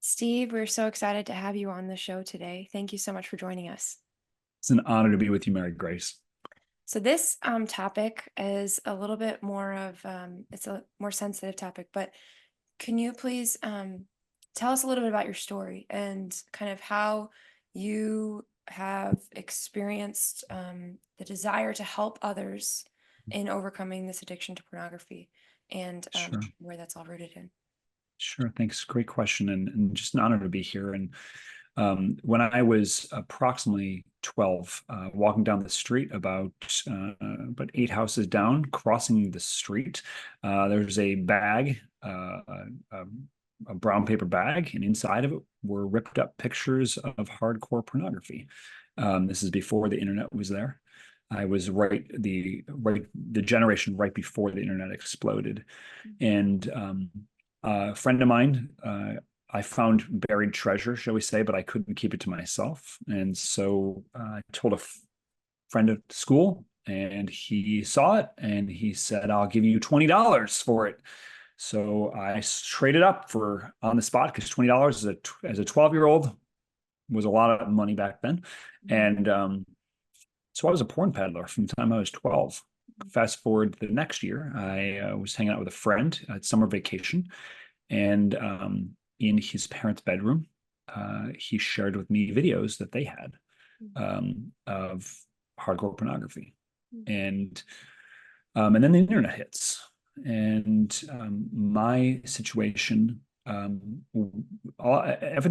Steve, we're so excited to have you on the show today. Thank you so much for joining us. It's an honor to be with you, Mary Grace. So this topic is a little bit more of it's a more sensitive topic, but can you please tell us a little bit about your story and kind of how you have experienced the desire to help others in overcoming this addiction to pornography and Sure. where that's all rooted in? Sure. Thanks. Great question. And just an honor to be here. And when I was approximately 12, walking down the street about 8 houses down, crossing the street, there's a bag, a, a brown paper bag, and inside of it were ripped up pictures of hardcore pornography. This is before the internet was there. I was the generation right before the internet exploded, and a friend of mine, I found buried treasure, shall we say, but I couldn't keep it to myself. And so I told a friend at school, and he saw it and he said, "I'll give you $20 for it." So I traded up for on the spot because $20 as a 12-year-old was a lot of money back then. And so I was a porn peddler from the time I was 12. Fast forward the next year, I was hanging out with a friend at summer vacation, and in his parents' bedroom, he shared with me videos that they had of hardcore pornography, and then the internet hits, and my situation, everything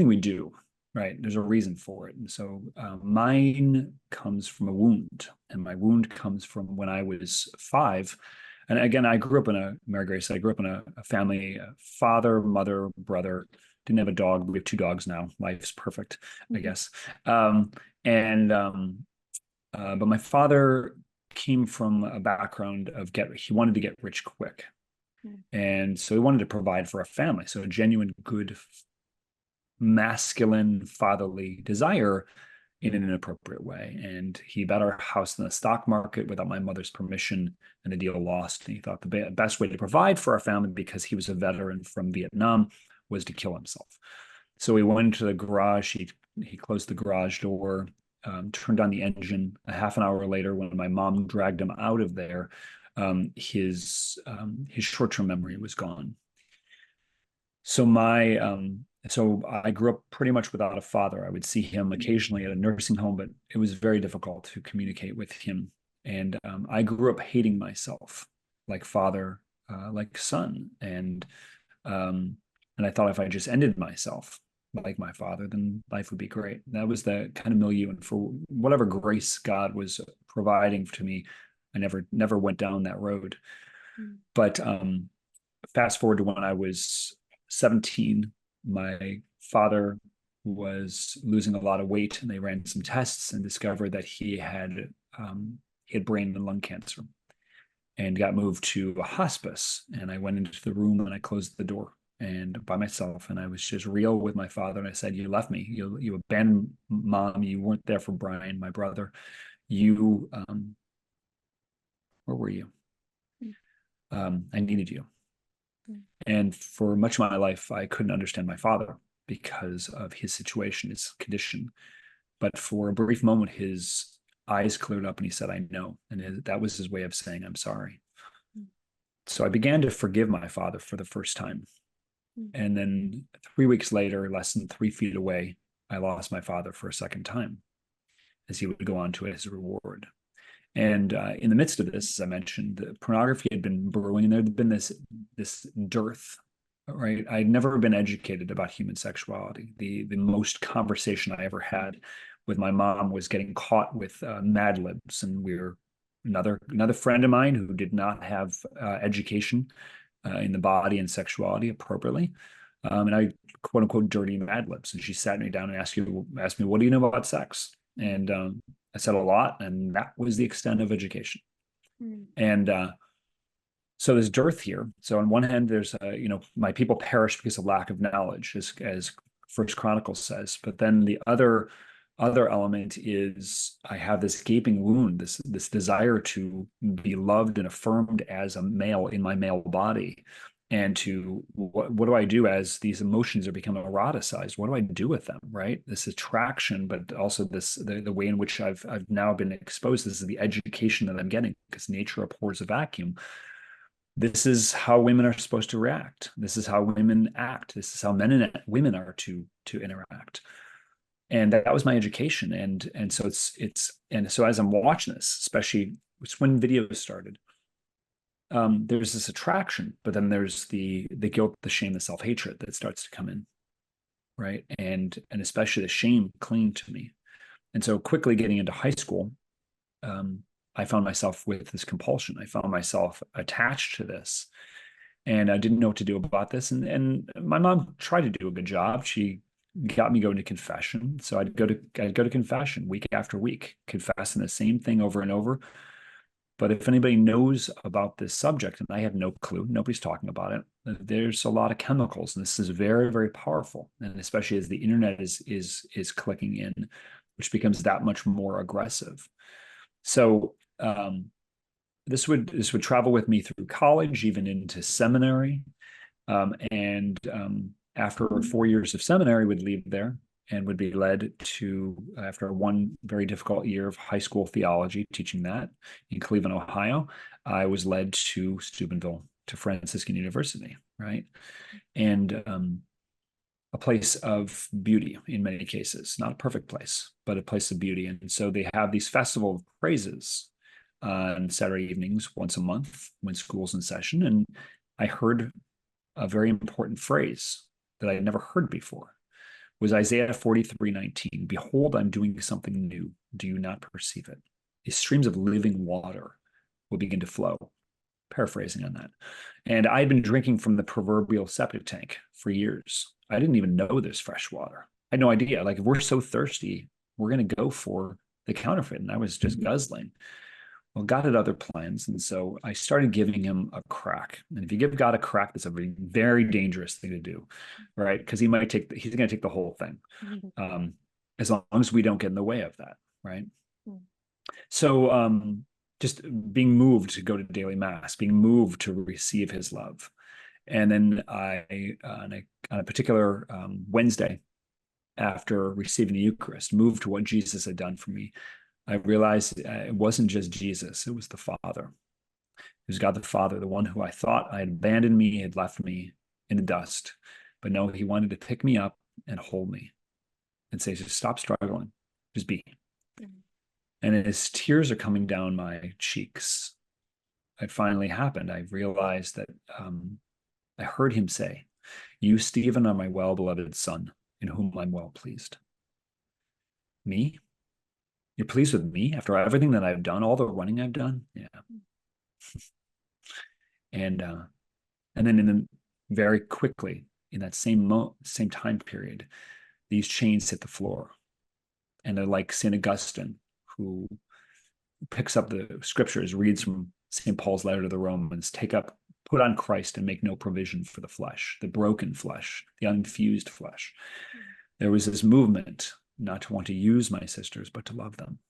we do, right? There's a reason for it, and so mine comes from a wound, and my wound comes from when I was 5. And again, I grew up in Mary Grace, I grew up in a family, father, mother, brother, didn't have a dog. We have 2 dogs now. Life's perfect, I guess. But my father came from a background of he wanted to get rich quick. And so he wanted to provide for a family. So a genuine, good, masculine, fatherly desire in an inappropriate way. And he bet our house in the stock market without my mother's permission, and the deal lost. And he thought the best way to provide for our family, because he was a veteran from Vietnam, was to kill himself. So he went into the garage. He closed the garage door, turned on the engine. A half an hour later, when my mom dragged him out of there, his short-term memory was gone. So so I grew up pretty much without a father. I would see him occasionally at a nursing home, but it was very difficult to communicate with him. And I grew up hating myself, like father, like son, and I thought if I just ended myself like my father, then life would be great. That was the kind of milieu, and for whatever grace God was providing to me, I never went down that road. But fast forward to when I was 17, my father was losing a lot of weight, and they ran some tests and discovered that he had brain and lung cancer, and got moved to a hospice. And I went into the room and I closed the door, and by myself, and I was just real with my father. And I said, "You left me. You abandoned mom. You weren't there for Brian, my brother. You where were you? I needed you." And for much of my life, I couldn't understand my father because of his situation, his condition. But for a brief moment, his eyes cleared up and he said, "I know." And that was his way of saying, "I'm sorry." So I began to forgive my father for the first time. And then 3 weeks later, less than 3 feet away, I lost my father for a second time, as he would go on to his reward. And in the midst of this, as I mentioned, the pornography had been brewing, and there had been this dearth, right? I'd never been educated about human sexuality. The most conversation I ever had with my mom was getting caught with Mad Libs, and we were another friend of mine who did not have education in the body and sexuality appropriately. And I, quote unquote, dirty Mad Libs. And she sat me down and asked me, "What do you know about sex?" And I said a lot, and that was the extent of education. And so there's dearth here. So on one hand, there's my people perish because of lack of knowledge, as First Chronicles says. But then the other element is I have this gaping wound, this desire to be loved and affirmed as a male in my male body, and to what do I do as these emotions are becoming eroticized? What do I do with them? Right, this attraction, but also the way in which I've now been exposed. This is the education that I'm getting, because nature abhors a vacuum. This is how women are supposed to react. This is how women act. This is how men and women are to interact. And that was my education. And so and so as I'm watching this, especially it's when videos started, there's this attraction, but then there's the guilt, the shame, the self-hatred that starts to come in, right? And especially the shame clinging to me. And so quickly getting into high school, I found myself with this compulsion. I found myself attached to this, and I didn't know what to do about this. And my mom tried to do a good job. She got me going to confession. So I'd go to confession week after week, confessing the same thing over and over. But if anybody knows about this subject, and I had no clue, nobody's talking about it, there's a lot of chemicals, and this is very, very powerful. And especially as the internet is clicking in, which becomes that much more aggressive. So this would travel with me through college, even into seminary. And after 4 years of seminary, would leave there and would be led to, after one very difficult year of high school theology, teaching that in Cleveland, Ohio, I was led to Steubenville, to Franciscan University, right? And a place of beauty in many cases, not a perfect place, but a place of beauty. And so they have these festival of praises on Saturday evenings once a month when school's in session. And I heard a very important phrase that I had never heard before, was Isaiah 43:19. Behold, I'm doing something new. Do you not perceive it? These streams of living water will begin to flow. Paraphrasing on that. And I had been drinking from the proverbial septic tank for years. I didn't even know there's fresh water. I had no idea. Like, if we're so thirsty, we're going to go for the counterfeit. And I was just guzzling. Well, God had other plans. And so I started giving him a crack. And if you give God a crack, that's a very, very dangerous thing to do, right? Because he's going to take the whole thing, as long as we don't get in the way of that, right? So just being moved to go to daily mass, being moved to receive his love. And then I on a particular Wednesday, after receiving the Eucharist, moved to what Jesus had done for me, I realized it wasn't just Jesus, it was the Father. It was God the Father, the one who I thought I had abandoned me, had left me in the dust. But no, he wanted to pick me up and hold me and say, just stop struggling, just be. And as tears are coming down my cheeks, it finally happened. I realized that I heard him say, you, Stephen, are my well-beloved son, in whom I'm well pleased. Me? You're pleased with me after everything that I've done, all the running I've done? Yeah. And then very quickly, in that same time period, these chains hit the floor. And they're like St. Augustine, who picks up the scriptures, reads from St. Paul's letter to the Romans, put on Christ and make no provision for the flesh, the broken flesh, the unfused flesh. There was this movement not to want to use my sisters, but to love them.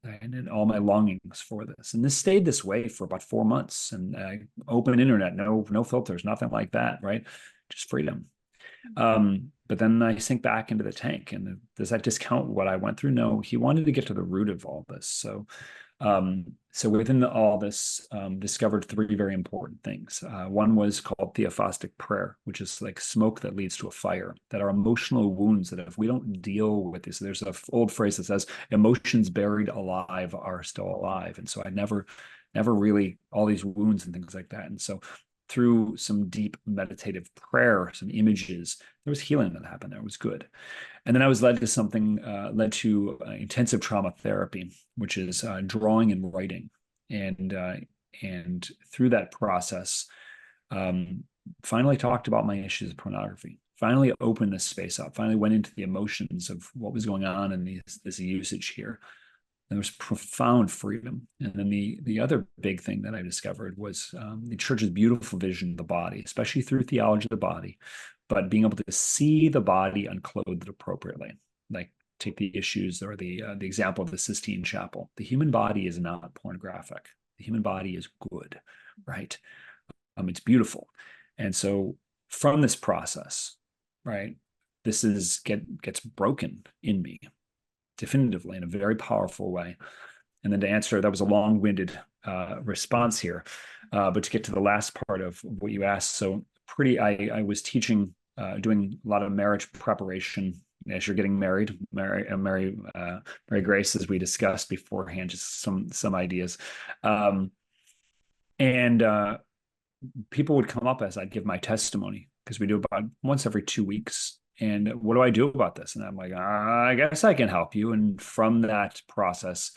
And all my longings for this. And this stayed this way for about 4 months. And open internet, no filters, nothing like that, right? Just freedom. But then I sink back into the tank. And does that discount what I went through? No, he wanted to get to the root of all this. So within all this, discovered 3 very important things. One was called theophostic prayer, which is like smoke that leads to a fire, that are emotional wounds that if we don't deal with this, there's an old phrase that says emotions buried alive are still alive. And so I never really, all these wounds and things like that. And so through some deep meditative prayer, some images, there was healing that happened there. It was good. And then I was led to intensive trauma therapy, which is drawing and writing. And through that process, finally talked about my issues of pornography, finally opened this space up, finally went into the emotions of what was going on in this usage here. There was profound freedom. And then the other big thing that I discovered was the church's beautiful vision of the body, especially through theology of the body, but being able to see the body unclothed appropriately. Like, take the issues or the example of the Sistine Chapel. The human body is not pornographic. The human body is good, right? It's beautiful. And so from this process, right, gets broken in me definitively in a very powerful way. And then to answer, that was a long-winded response here, but to get to the last part of what you asked, so I was teaching, doing a lot of marriage preparation as you're getting married, Mary Grace, as we discussed beforehand, just some ideas, and people would come up as I'd give my testimony, because we do about once every 2 weeks. And what do I do about this? And I'm like, I guess I can help you. And from that process,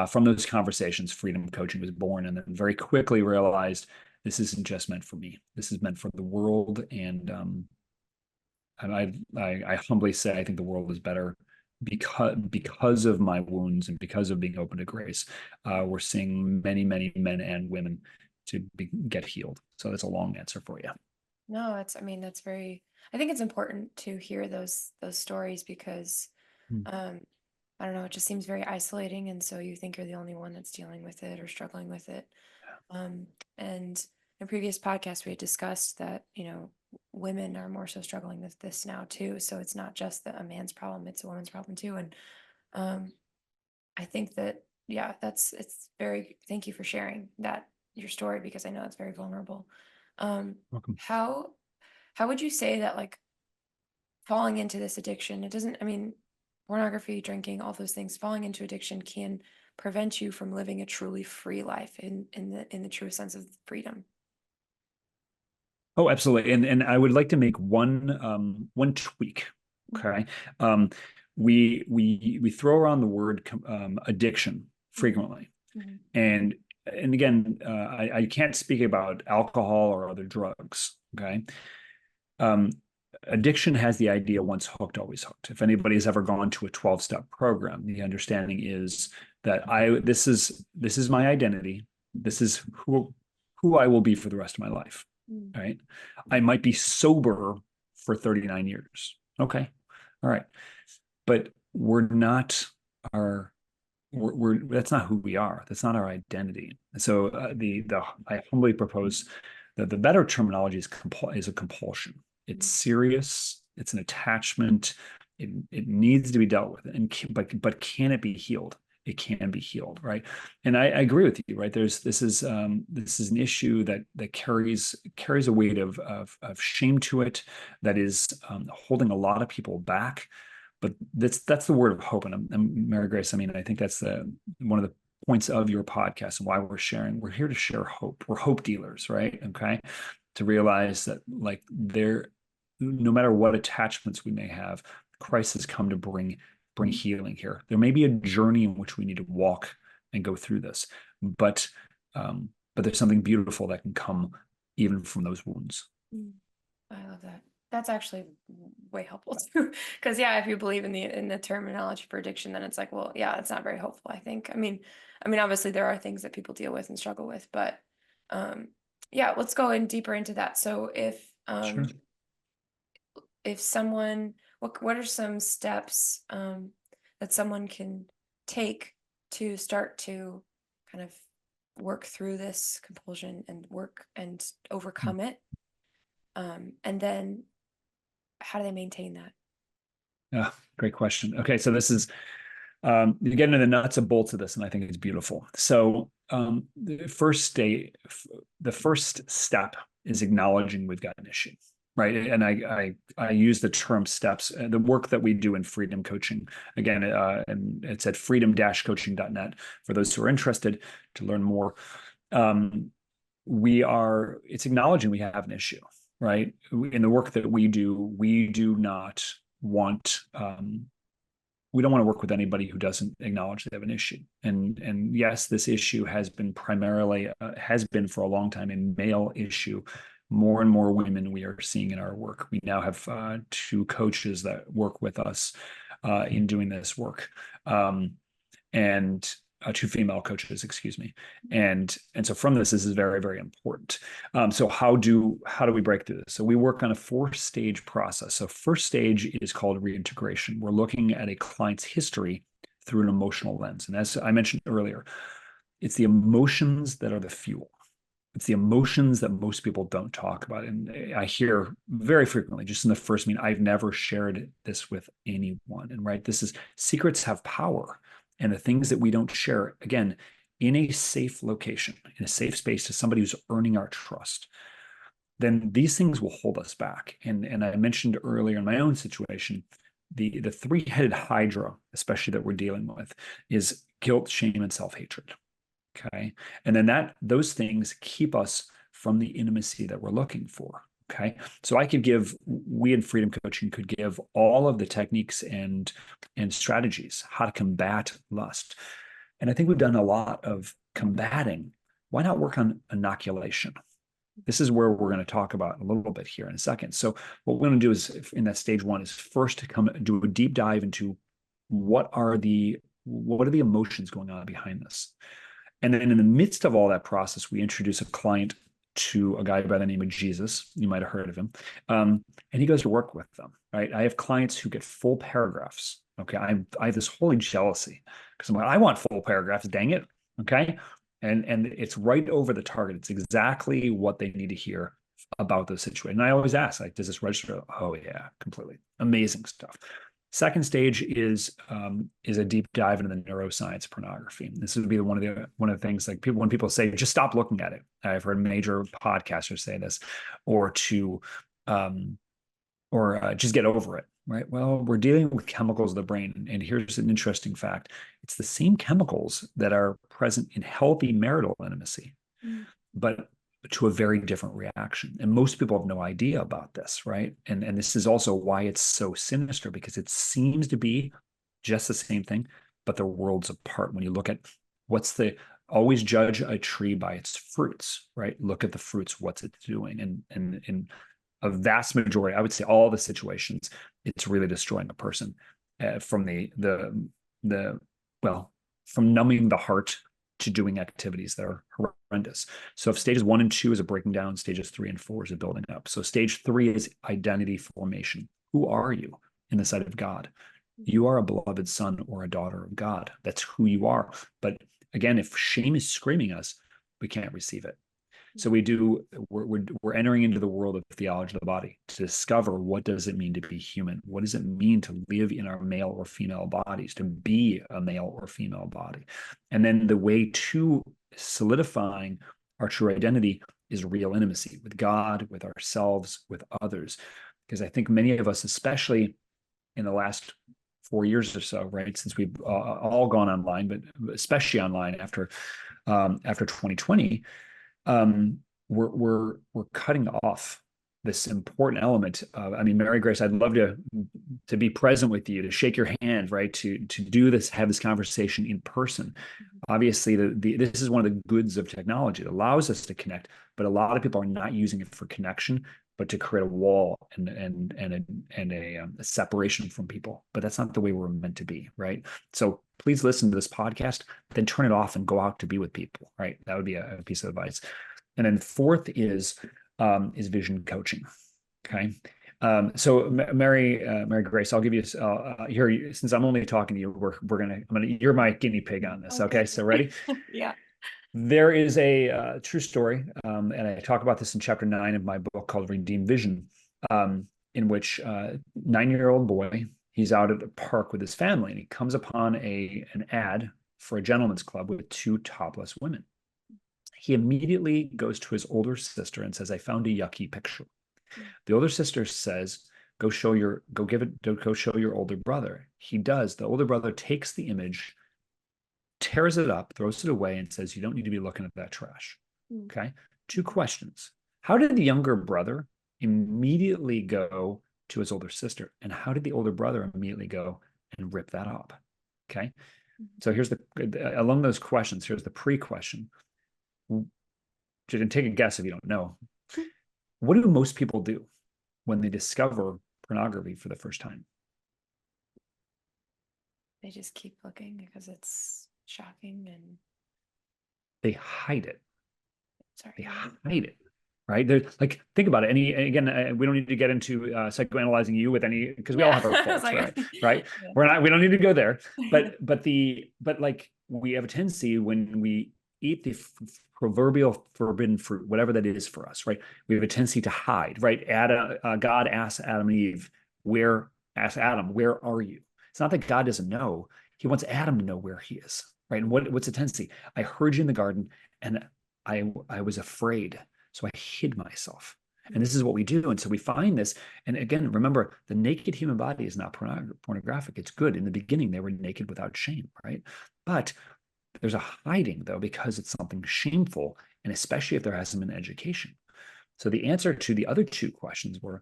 from those conversations, freedom coaching was born, and then very quickly realized this isn't just meant for me. This is meant for the world. And I humbly say I think the world is better because of my wounds and because of being open to grace. We're seeing many men and women get healed. So that's a long answer for you. No, I mean, that's very, I think it's important to hear those stories because, Hmm. um, I don't know, it just seems very isolating. And so you think you're the only one that's dealing with it or struggling with it. And in a previous podcast, we had discussed that, women are more so struggling with this now too. So it's not just a man's problem, it's a woman's problem too. And um, I think that, yeah, it's very, thank you for sharing your story, because I know it's very vulnerable. Um, Welcome. how, how would you say that, like, falling into this addiction, it doesn't, I mean, pornography, drinking, all those things, falling into addiction can prevent you from living a truly free life in the true sense of freedom? Oh, absolutely. And I would like to make one tweak. Okay. Um, we throw around the word addiction Mhm, frequently. mhm, And again, I can't speak about alcohol or other drugs. Okay. Um, Addiction has the idea once hooked, always hooked. If anybody has ever gone to a 12-step program, the understanding is that this is my identity. This is who I will be for the rest of my life. mhm, Right. I might be sober for 39 years. Okay. All right. But we're not our we're that's not who we are. That's not our identity. So the I humbly propose that the better terminology is a compulsion. It's mhm, serious. It's an attachment. It needs to be dealt with, but can it be healed? It can be healed, right? And I agree with you, right? This is an issue that carries a weight of shame to it, that is holding a lot of people back. But that's the word of hope. And Mary Grace, I mean, I think that's one of the points of your podcast and why we're sharing. We're here to share hope. We're hope dealers, right? Okay. To realize that, like, no matter what attachments we may have, Christ has come to bring healing here. There may be a journey in which we need to walk and go through this, but there's something beautiful that can come even from those wounds. mhm. I love that. That's actually way helpful too. Because yeah, if you believe in the terminology for addiction, then it's like, well, yeah, it's not very hopeful, I think. I mean, obviously there are things that people deal with and struggle with, but um, yeah, let's go in deeper into that. So Sure. if someone, what are some steps that someone can take to start to kind of work through this compulsion and work and overcome it? And then how do they maintain that? Yeah, great question. Okay, so this is you get into the nuts and bolts of this, and I think it's beautiful. So the first step is acknowledging we've got an issue, right? And I use the term steps. The work that we do in freedom coaching, again, and it's at freedom-coaching.net for those who are interested to learn more. Um, it's acknowledging we have an issue, right? In the work that we do not want we don't want to work with anybody who doesn't acknowledge they have an issue. And yes, this issue has been for a long time a male issue. More and more women we are seeing in our work. We now have two coaches that work with us in doing this work, and two female coaches, excuse me. And so from this is very important. So how do we break through this? So we work on a 4-stage process. So first stage is called reintegration. We're looking at a client's history through an emotional lens. And as I mentioned earlier, it's the emotions that are the fuel. It's the emotions that most people don't talk about. And I hear very frequently, just in the first meeting, I've never shared this with anyone. And right, this is secrets have power. And the things that we don't share, again, in a safe location, in a safe space to somebody who's earning our trust, then these things will hold us back. And I mentioned earlier in my own situation, the three-headed hydra, especially that we're dealing with, is guilt, shame, and self-hatred. Okay. And then those things keep us from the intimacy that we're looking for. Okay. So we in Freedom Coaching could give all of the techniques and strategies, how to combat lust. And I think we've done a lot of combating. Why not work on inoculation? This is where we're going to talk about a little bit here in a second. So what we're going to do is in that stage one is first to come do a deep dive into what are the emotions going on behind this. And then in the midst of all that process, we introduce a client to a guy by the name of Jesus. You might have heard of him. And he goes to work with them, right? I have clients who get full paragraphs. Okay. I have this holy jealousy because I'm like, I want full paragraphs, dang it. Okay. And it's right over the target. It's exactly what they need to hear about the situation. And I always ask, like, does this register? Oh yeah, completely. Amazing stuff. Second stage is a deep dive into the neuroscience of pornography. This would be one of the things like when people say just stop looking at it. I've heard major podcasters say this, or just get over it. Right. Well, we're dealing with chemicals of the brain, and here's an interesting fact: it's the same chemicals that are present in healthy marital intimacy, but to a very different reaction. And most people have no idea about this, right? And this is also why it's so sinister, because it seems to be just the same thing, but they're worlds apart. When you look at always judge a tree by its fruits, right? Look at the fruits, what's it doing? And in a vast majority, I would say all the situations, it's really destroying a person from from numbing the heart to doing activities that are horrendous. So if stages 1 and 2 is a breaking down, stages 3 and 4 is a building up. So stage 3 is identity formation. Who are you in the sight of God? You are a beloved son or a daughter of God. That's who you are. But again, if shame is screaming us, we can't receive it. So we're entering into the world of theology of the body to discover what does it mean to be human? What does it mean to live in our male or female bodies, to be a male or female body? And then the way to solidifying our true identity is real intimacy with God, with ourselves, with others. Because I think many of us, especially in the last 4 years or so, right, since we've all gone online, but especially online after 2020, we're cutting off this important element of, I mean, Mary Grace, I'd love to be present with you, to shake your hand, right? To do this, have this conversation in person. Obviously, this is one of the goods of technology. It allows us to connect, but a lot of people are not using it for connection, but to create a wall and a separation from people. But that's not the way we're meant to be, right? So please listen to this podcast, then turn it off and go out to be with people, right? That would be a piece of advice. And then fourth is vision coaching. Okay. So Mary Grace, I'll give you here, since I'm only talking to you, you're my guinea pig on this. Okay. So ready? Yeah. There is a true story, and I talk about this in chapter 9 of my book called Redeemed Vision, in which 9-year-old boy, he's out at a park with his family, and he comes upon an ad for a gentleman's club with 2 topless women. He immediately goes to his older sister and says, I found a yucky picture. The older sister says, go show your older brother. He does. The older brother takes the image, tears it up, throws it away, and says, you don't need to be looking at that trash. Okay. 2 questions. How did the younger brother immediately go to his older sister? And how did the older brother immediately go and rip that up? Okay. So along those questions, here's the pre-question. Take a guess if you don't know. What do most people do when they discover pornography for the first time? They just keep looking because it's shocking and they hide it. sorry. They hide it, right? They're like, think about it. Again, we don't need to get into psychoanalyzing you with any, because we all have our faults, right? Right? Yeah. We don't need to go there. But like we have a tendency when we eat the proverbial forbidden fruit, whatever that is for us, right? We have a tendency to hide, right? God asked Adam and Eve, asked Adam, where are you? It's not that God doesn't know. He wants Adam to know where he is, right? And what's the tendency? I heard you in the garden and I was afraid. So I hid myself. And this is what we do. And so we find this. And again, remember, the naked human body is not pornographic. It's good. In the beginning, they were naked without shame, right? But there's a hiding, though, because it's something shameful, and especially if there hasn't been education. So the answer to the other two questions were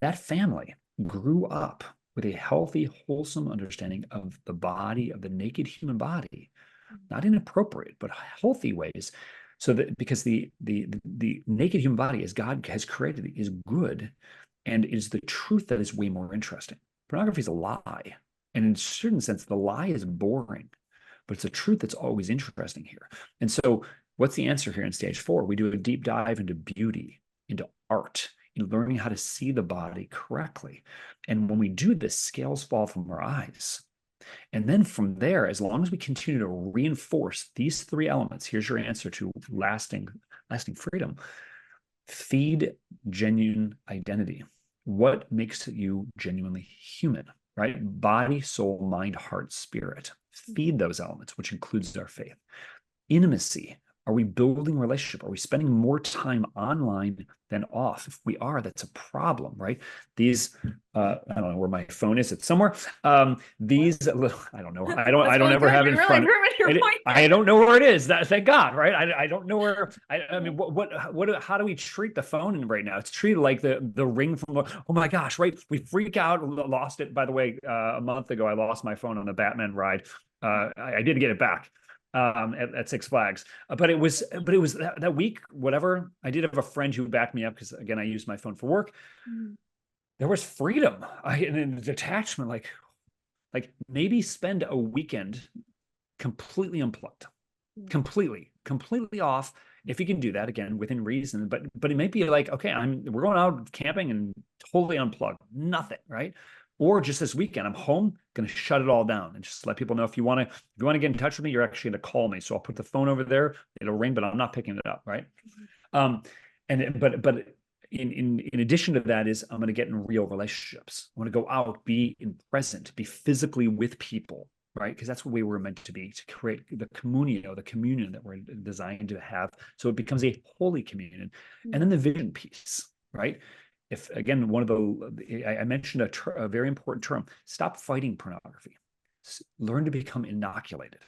that family grew up with a healthy, wholesome understanding of the body, of the naked human body, not inappropriate, but healthy ways. So that because the naked human body, as God has created it, is good, and is the truth that is way more interesting. Pornography is a lie, and in a certain sense, the lie is boring, but it's a truth that's always interesting here. And so, what's the answer here in stage 4? We do a deep dive into beauty, into art, in learning how to see the body correctly. And when we do this, scales fall from our eyes. And then from there, as long as we continue to reinforce these 3 elements, here's your answer to lasting freedom. Feed genuine identity. What makes you genuinely human, right? Body, soul, mind, heart, spirit. Feed those elements, which includes our faith. Intimacy. Are we building relationship? Are we spending more time online than off? If we are, that's a problem, right? These, I don't know where my phone is. It's somewhere. These, I don't know. I don't really ever good. have it You're in really front. proving your point. I don't know where it is. Thank God, right? I don't know where. I mean, how do we treat the phone right now? It's treated like the ring from. Oh my gosh, right? We freak out. Lost it. By the way, a month ago, I lost my phone on the Batman ride. I did get it back at Six Flags. But it was that week, whatever. I did have a friend who backed me up because again, I used my phone for work. There was freedom and detachment, like maybe spend a weekend completely unplugged, completely off. If you can do that again within reason, but it might be like, okay, we're going out camping and totally unplugged, nothing, right? Or just this weekend, I'm home, going to shut it all down and just let people know if you want to get in touch with me, you're actually going to call me. So I'll put the phone over there, it'll ring, but I'm not picking it up, right? But in addition to that is I'm going to get in real relationships. I want to go out, be present, be physically with people, right? Because that's what we were meant to be, to create the communion that we're designed to have. So it becomes a holy communion. And then the vision piece, right? If again, I mentioned a very important term, stop fighting pornography. Learn to become inoculated.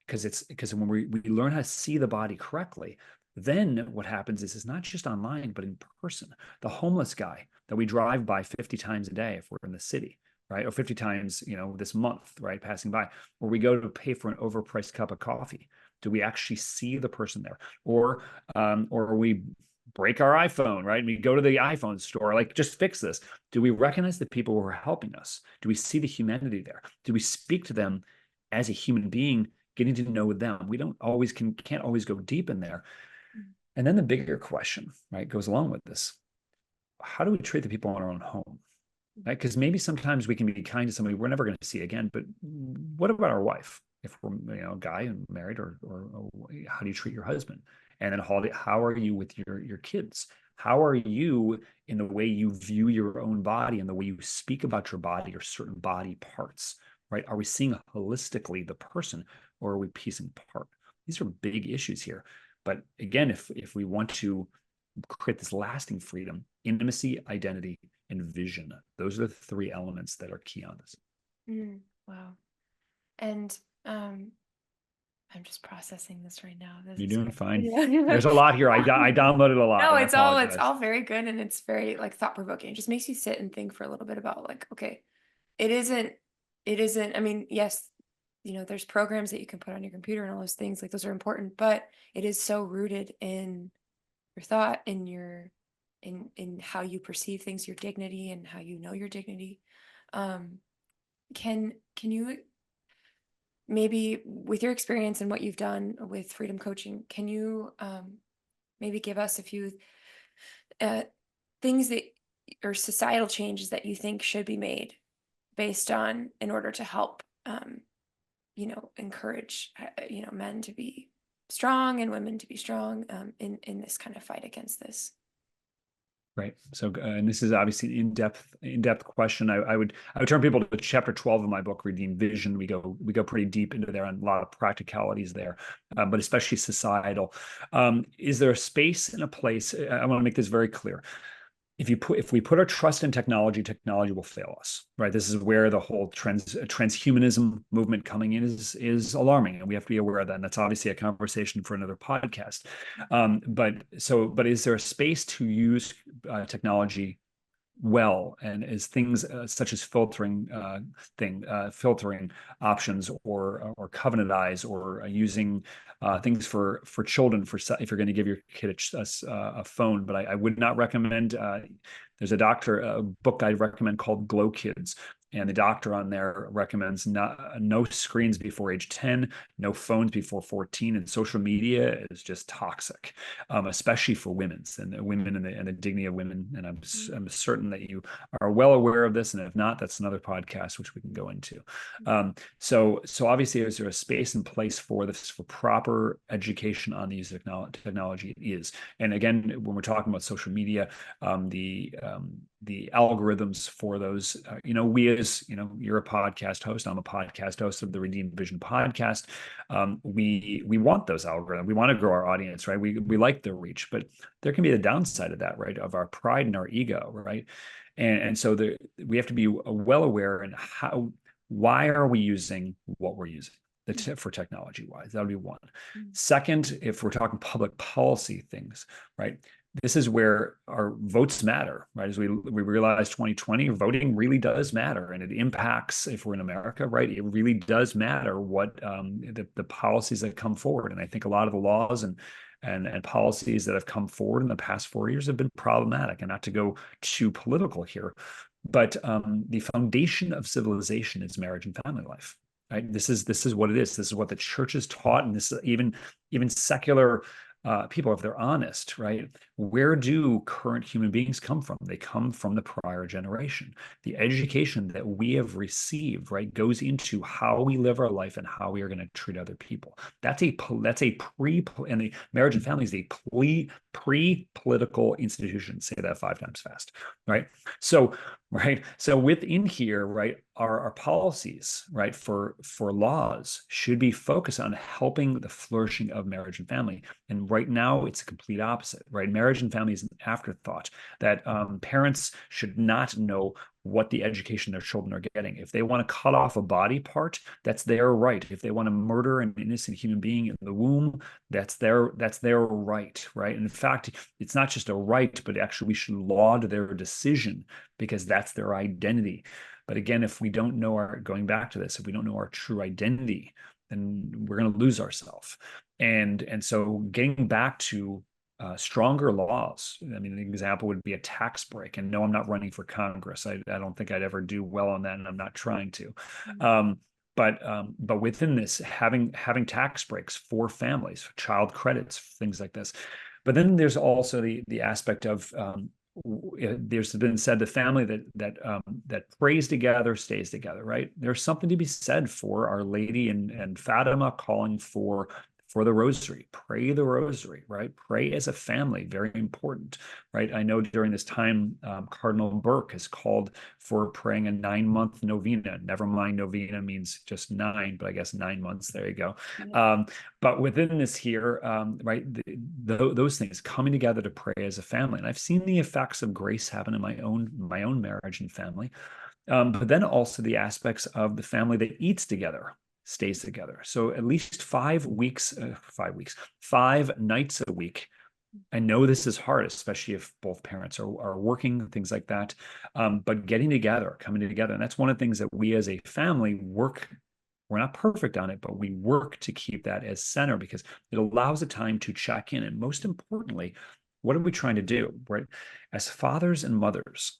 Because when we learn how to see the body correctly, then what happens is it's not just online, but in person. The homeless guy that we drive by 50 times a day if we're in the city, right? Or 50 times, this month, right? Passing by, or we go to pay for an overpriced cup of coffee. Do we actually see the person there? Or we break our iPhone, right? We go to the iPhone store, like just fix this. Do we recognize the people who are helping us? Do we see the humanity there? Do we speak to them as a human being, getting to know them? We can't always go deep in there. And then the bigger question, right, goes along with this. How do we treat the people in our own home? Right? Because maybe sometimes we can be kind to somebody we're never going to see again, but what about our wife? If we're a guy and married, or how do you treat your husband? And then how are you with your kids? How are you in the way you view your own body and the way you speak about your body or certain body parts, right? Are we seeing holistically the person, or are we piecing apart? These are big issues here. But again, if we want to create this lasting freedom, intimacy, identity, and vision, those are the 3 elements that are key on this. Wow. And I'm just processing this right now. You're doing fine. Yeah. There's a lot here. I downloaded a lot. No, I it's apologize. all very good, and it's very like thought provoking. It just makes you sit and think for a little bit about like, okay, it isn't, I mean, yes, there's programs that you can put on your computer and all those things, like those are important, but it is so rooted in your thought, in how you perceive things, your dignity, and how you know your dignity. Can you maybe, with your experience and what you've done with freedom coaching, can you maybe give us a few things that, or societal changes that you think should be made based on, in order to help encourage men to be strong and women to be strong in this kind of fight against this. Right. So, and this is obviously an in-depth question. I would turn people to chapter 12 of my book, Redeemed Vision. We go pretty deep into there on a lot of practicalities there, but especially societal. Is there a space and a place? I want to make this very clear. If we put our trust in technology, technology will fail us, right? This is where the whole transhumanism movement coming in is alarming, and we have to be aware of that. And that's obviously a conversation for another podcast. But is there a space to use technology well, and as things such as filtering options, or covenant eyes, or using things for children, if you're going to give your kid a phone. But I would not recommend. There's a book I'd recommend called Glow Kids, and the doctor on there recommends no screens before age 10, no phones before 14, and social media is just toxic, especially for women and the dignity of women. And I'm certain that you are well aware of this, and if not, that's another podcast which we can go into. So obviously, is there a space and place for this, for proper education on these technology? It is. And again, when we're talking about social media, the algorithms for those, you're a podcast host, I'm a podcast host of the Redeemed Vision podcast. We want those algorithms. We want to grow our audience, right? We like the reach, but there can be the downside of that, right? Of our pride and our ego, right? And so we have to be well aware and why are we using what we're using for technology wise? That would be one. Second, if we're talking public policy things, right? This is where our votes matter, right? As we realize 2020, voting really does matter, and it impacts, if we're in America, right? It really does matter what the policies that come forward. And I think a lot of the laws and policies that have come forward in the past 4 years have been problematic. And not to go too political here, but the foundation of civilization is marriage and family life. Right? This is what it is. This is what the church has taught, and this is even secular people, if they're honest, right? Where do current human beings come from? They come from the prior generation. The education that we have received, right, goes into how we live our life and how we are going to treat other people. That's a and the marriage and family is a pre-political institution. Say that 5 times fast, right? So within here, right, our policies, right, for laws should be focused on helping the flourishing of marriage and family. And right now, it's a complete opposite, right? Marriage and family is an afterthought, that parents should not know what the education their children are getting. If they want to cut off a body part, that's their right. If they want to murder an innocent human being in the womb, that's their right, right? And in fact, it's not just a right, but actually we should laud their decision, because that's their identity. But again, if we don't know going back to this, if we don't know our true identity, then we're going to lose ourselves. And so getting back to stronger laws. I mean, an example would be a tax break. And no, I'm not running for Congress. I don't think I'd ever do well on that, and I'm not trying to. But within this, having tax breaks for families, for child credits, things like this. But then there's also the aspect of there's been said the family that prays together stays together, right? There's something to be said for Our Lady and Fatima calling for the rosary. Pray the rosary, right? Pray as a family, very important, right? I know during this time, Cardinal Burke has called for praying a 9-month novena. Never mind, novena means just 9, but I guess 9 months. There you go. Yeah. But within this here, right, those things, coming together to pray as a family, and I've seen the effects of grace happen in my own marriage and family. But then also the aspects of the family that eats together, stays together. So at least 5 nights a week. I know this is hard, especially if both parents are working, things like that. But getting together, coming together. And that's one of the things that we as a family work. We're not perfect on it, but we work to keep that as center, because it allows the time to check in. And most importantly, what are we trying to do, right? As fathers and mothers,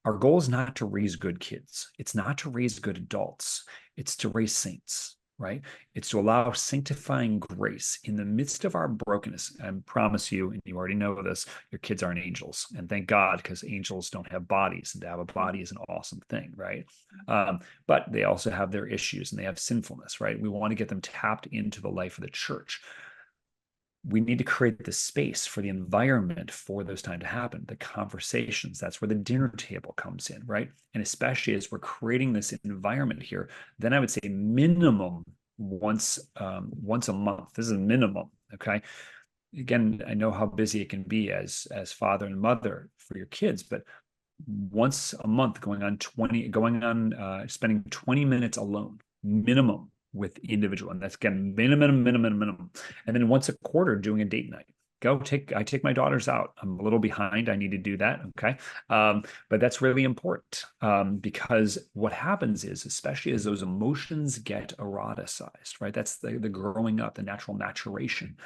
our goal is not to raise good kids. It's not to raise good adults. It's to raise saints, right? It's to allow sanctifying grace in the midst of our brokenness. I promise you, and you already know this, your kids aren't angels. And thank God, because angels don't have bodies. And to have a body is an awesome thing, right? But they also have their issues and they have sinfulness, right? We want to get them tapped into the life of the church. we need to create the space for the environment for those time to happen, the conversations. That's where the dinner table comes in, right? And especially as we're creating this environment here, then I would say minimum once a month. This is a minimum. Okay. Again, I know how busy it can be as father and mother for your kids, but once a month spending 20 minutes alone minimum with individual, and that's again minimum, and then once a quarter doing a date night. I take my daughters out. I'm a little behind, I need to do that. Okay. But that's really important, because what happens is, especially as those emotions get eroticized, right, that's the growing up, the natural maturation.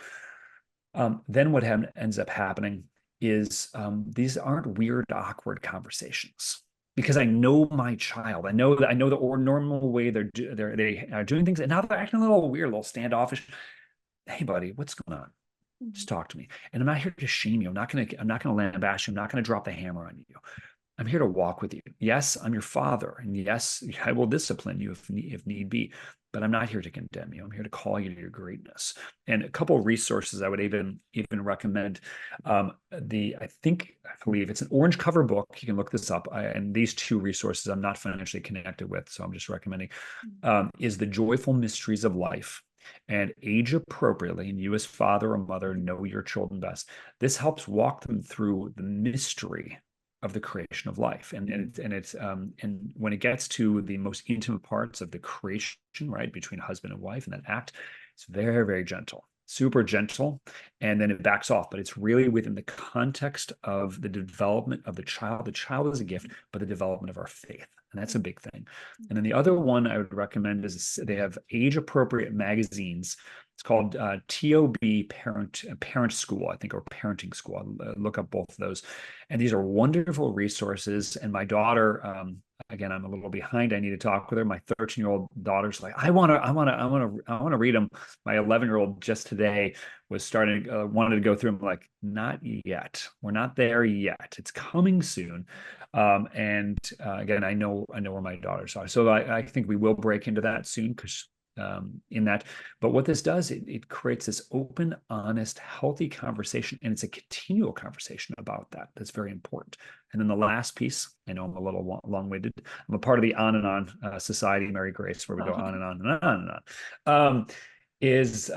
Then what ends up happening is, these aren't weird, awkward conversations, because I know my child. I know the or normal way they are doing things, and now they're acting a little weird, a little standoffish. Hey, buddy, what's going on? Mhm. Just talk to me. And I'm not here to shame you. I'm not gonna lambaste you. I'm not gonna drop the hammer on you. I'm here to walk with you. Yes, I'm your father, and yes, I will discipline you if need be, but I'm not here to condemn you. I'm here to call you to your greatness. And a couple of resources I would even recommend. I believe it's an orange cover book. You can look this up. And these two resources I'm not financially connected with, so I'm just recommending. Is The Joyful Mysteries of Life and Age Appropriately, and you as father or mother know your children best. This helps walk them through the mystery of the creation of life, and when it gets to the most intimate parts of the creation, right, between husband and wife, and that act, it's very, very gentle, super gentle, and then it backs off, but it's really within the context of the development of the child. The child is a gift, but the development of our faith, and that's a big thing. And then the other one I would recommend is, they have age appropriate magazines. It's called TOB Parent School, I think, or Parenting School. I'll look up both of those. And these are wonderful resources. And my daughter, again, I'm a little behind. I need to talk with her. My 13-year-old daughter's like, I want to read them. My 11-year-old just today was wanted to go through them. Like, not yet. We're not there yet. It's coming soon. And again, I know where my daughters are. So I think we will break into that soon, because in that. But what this does, it creates this open, honest, healthy conversation, and it's a continual conversation about that. That's very important. And then the last piece, I know I'm a little long-winded. I'm a part of the On and On Society, Mary Grace, where we go on and on and on and on. Is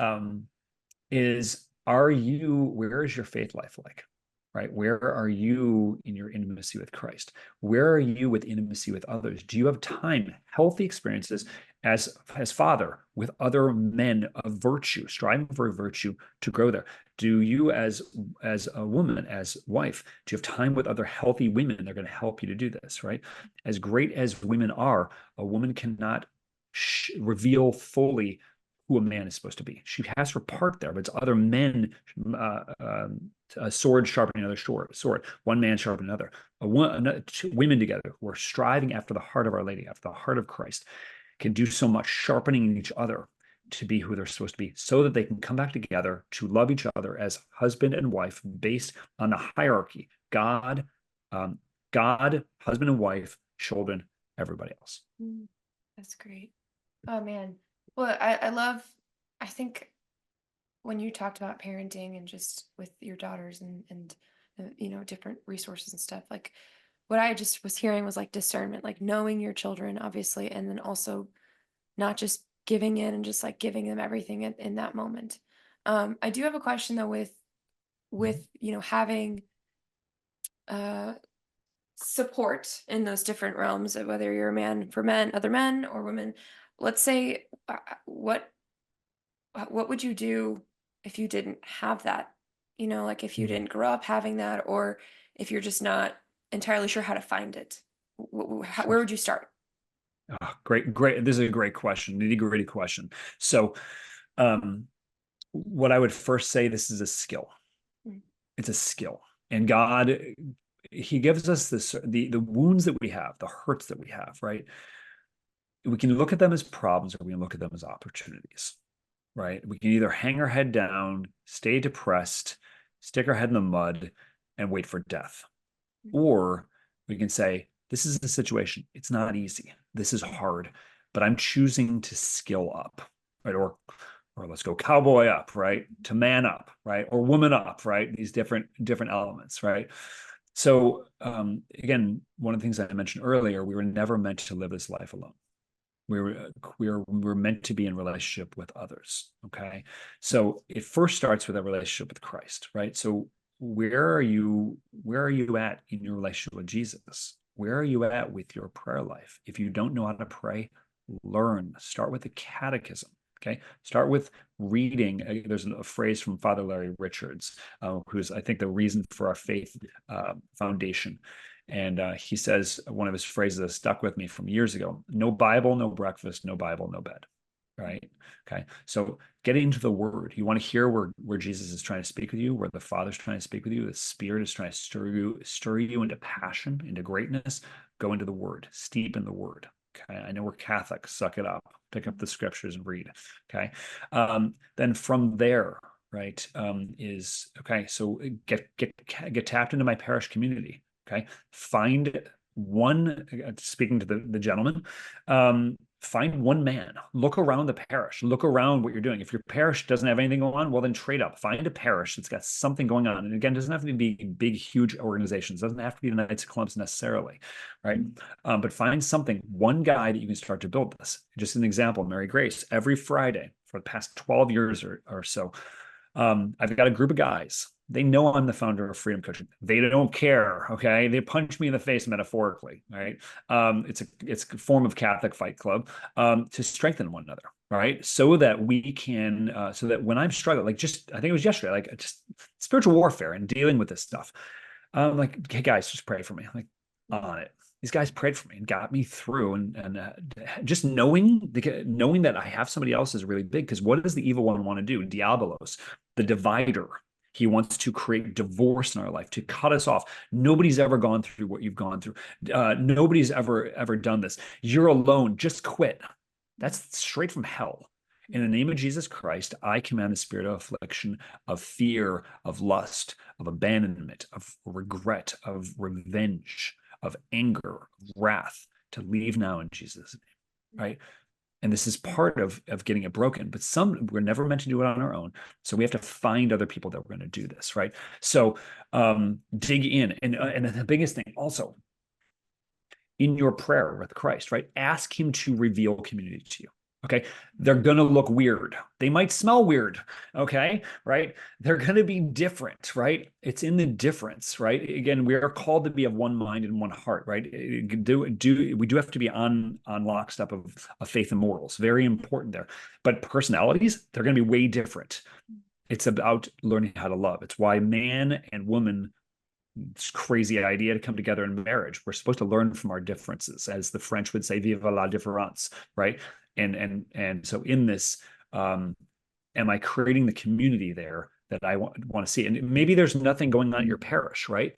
where is your faith life like? Right? Where are you in your intimacy with Christ? Where are you with intimacy with others? Do you have time, healthy experiences as father with other men of virtue, striving for virtue to grow there? Do you, as a woman, as wife, do you have time with other healthy women? They're going to help you to do this, right? As great as women are, a woman cannot reveal fully who a man is supposed to be. She has her part there, but it's other men, a sword sharpening another sword, one man sharpening another, two women together who are striving after the heart of Our Lady, after the heart of Christ, can do so much, sharpening each other to be who they're supposed to be, so that they can come back together to love each other as husband and wife, based on the hierarchy: God, God, husband and wife, children, everybody else. That's great. Oh man. Well, I think when you talked about parenting and just with your daughters and different resources and stuff, like what I just was hearing was like discernment, like knowing your children, obviously, and then also not just giving in and just like giving them everything in that moment. I do have a question though with having uh support in those different realms of whether you're a man for men, other men or women. Let's say what would you do if you didn't have that? Like if you didn't grow up having that, or if you're just not entirely sure how to find it, where would you start? Oh, great. This is a great question, nitty-gritty question. So, um, what I would first say, this is a skill. Mm. It's a skill, and God, He gives us the wounds that we have, the hurts that we have. Right? We can look at them as problems, or we can look at them as opportunities. Right? We can either hang our head down, stay depressed, stick our head in the mud, and wait for death, or we can say, this is the situation. It's not easy. This is hard, but I'm choosing to skill up, right? Or, or let's go cowboy up, right? To man up, right? Or woman up, right? These different elements, right? So again, one of the things I mentioned earlier, we were never meant to live this life alone. We're meant to be in relationship with others. Okay. So it first starts with a relationship with Christ, right? So where are you at in your relationship with Jesus? Where are you at with your prayer life? If you don't know how to pray, learn. Start with the catechism. Okay. Start with reading. There's a phrase from Father Larry Richards, who's, I think, the reason for our faith foundation. And he says, one of his phrases that stuck with me from years ago: no Bible, no breakfast; no Bible, no bed. Right. Okay. So getting into the word, you want to hear where Jesus is trying to speak with you, where the Father's trying to speak with you, the Spirit is trying to stir you into passion, into greatness. Go into the word, steep in the word. Okay. I know we're Catholic. Suck it up. Pick up the scriptures and read. Okay. Then from there, right, is okay. So get tapped into my parish community. Okay. Find one, speaking to the gentleman, find one man, look around the parish, look around what you're doing. If your parish doesn't have anything going on, well, then trade up, find a parish that's got something going on. And again, it doesn't have to be big, huge organizations. It doesn't have to be the Knights of Columbus necessarily, right? But find something, one guy that you can start to build this. Just an example, Mary Grace, every Friday for the past 12 years or so, I've got a group of guys. They know I'm the founder of Freedom Coaching. They don't care. Okay, they punch me in the face metaphorically. Right? It's a form of Catholic Fight Club, to strengthen one another. Right, so that we can, so that when I'm struggling, like just I think it was yesterday, like just spiritual warfare and dealing with this stuff. Like, hey guys, just pray for me. Like, on it. These guys prayed for me and got me through, and just knowing that I have somebody else is really big. Because what does the evil one want to do? Diabolos, the divider. He wants to create divorce in our life, to cut us off. Nobody's ever gone through what you've gone through. Nobody's ever done this. You're alone. Just quit. That's straight from hell. In the name of Jesus Christ, I command the spirit of affliction, of fear, of lust, of abandonment, of regret, of revenge, of anger, of wrath, to leave now in Jesus' name, right? And this is part of getting it broken. But we're never meant to do it on our own. So we have to find other people that we're going to do this, right? So dig in. And the biggest thing also, in your prayer with Christ, right? Ask him to reveal community to you. Okay. They're going to look weird. They might smell weird. Okay. Right. They're going to be different. Right. It's in the difference. Right. Again, we are called to be of one mind and one heart. Right. We do have to be on lockstep of faith and morals. Very important there. But personalities, they're going to be way different. It's about learning how to love. It's why man and woman, this crazy idea to come together in marriage. We're supposed to learn from our differences, as the French would say, "Vive la différence," right? And so in this, am I creating the community there that I want to see? And maybe there's nothing going on at your parish, right?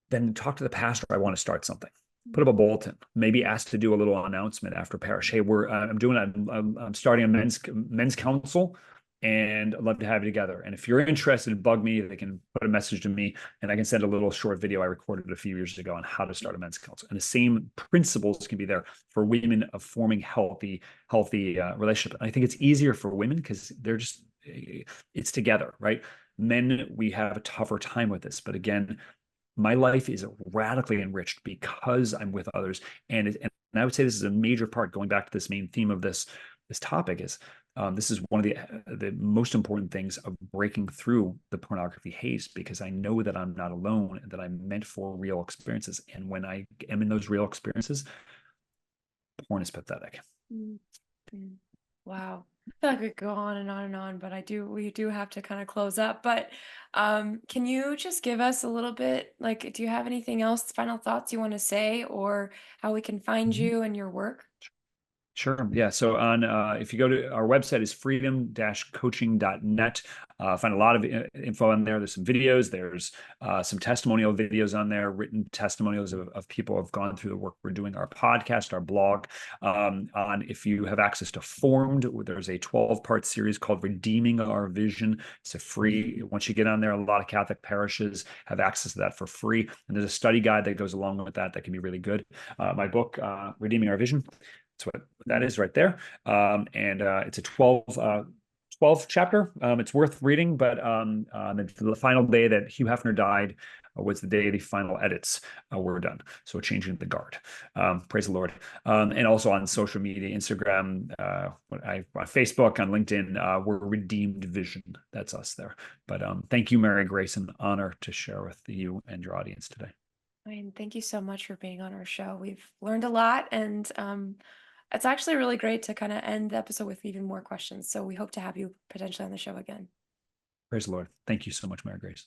Then talk to the pastor. I want to start something. Put up a bulletin. Maybe ask to do a little announcement after parish. Hey, I'm starting a men's council, and I'd love to have you together. And if you're interested, bug me. They can put a message to me, and I can send a little short video I recorded a few years ago on how to start a men's council. And the same principles can be there for women of forming healthy relationship. And I think it's easier for women because it's together, right? Men, we have a tougher time with this, but again, my life is radically enriched because I'm with others. And I would say this is a major part, going back to this main theme of this topic, is this is one of the most important things of breaking through the pornography haze, because I know that I'm not alone, that I'm meant for real experiences. And when I am in those real experiences, porn is pathetic. Mm-hmm. Wow. I feel like we could go on and on and on, but we do have to kind of close up. But can you just give us a little bit, like, do you have anything else, final thoughts you want to say, or how we can find Mhm. you and your work? Sure. Yeah. So if you go to our website is freedom-coaching.net, find a lot of info on there. There's some videos. There's some testimonial videos on there, written testimonials of people who have gone through the work we're doing, our podcast, our blog. If you have access to Formed, there's a 12-part series called Redeeming Our Vision. It's a free, once you get on there, a lot of Catholic parishes have access to that for free. And there's a study guide that goes along with that can be really good. My book, Redeeming Our Vision. That's what that is right there. And it's a 12 12th chapter. It's worth reading, but the final day that Hugh Hefner died was the day the final edits were done. So changing the guard. Praise the Lord. And also on social media, Instagram, on Facebook, on LinkedIn, we're Redeemed Vision. That's us there. But thank you, Mary Grace, an honor to share with you and your audience today. And thank you so much for being on our show. We've learned a lot, and it's actually really great to kind of end the episode with even more questions. So we hope to have you potentially on the show again. Praise the Lord. Thank you so much, Mary Grace.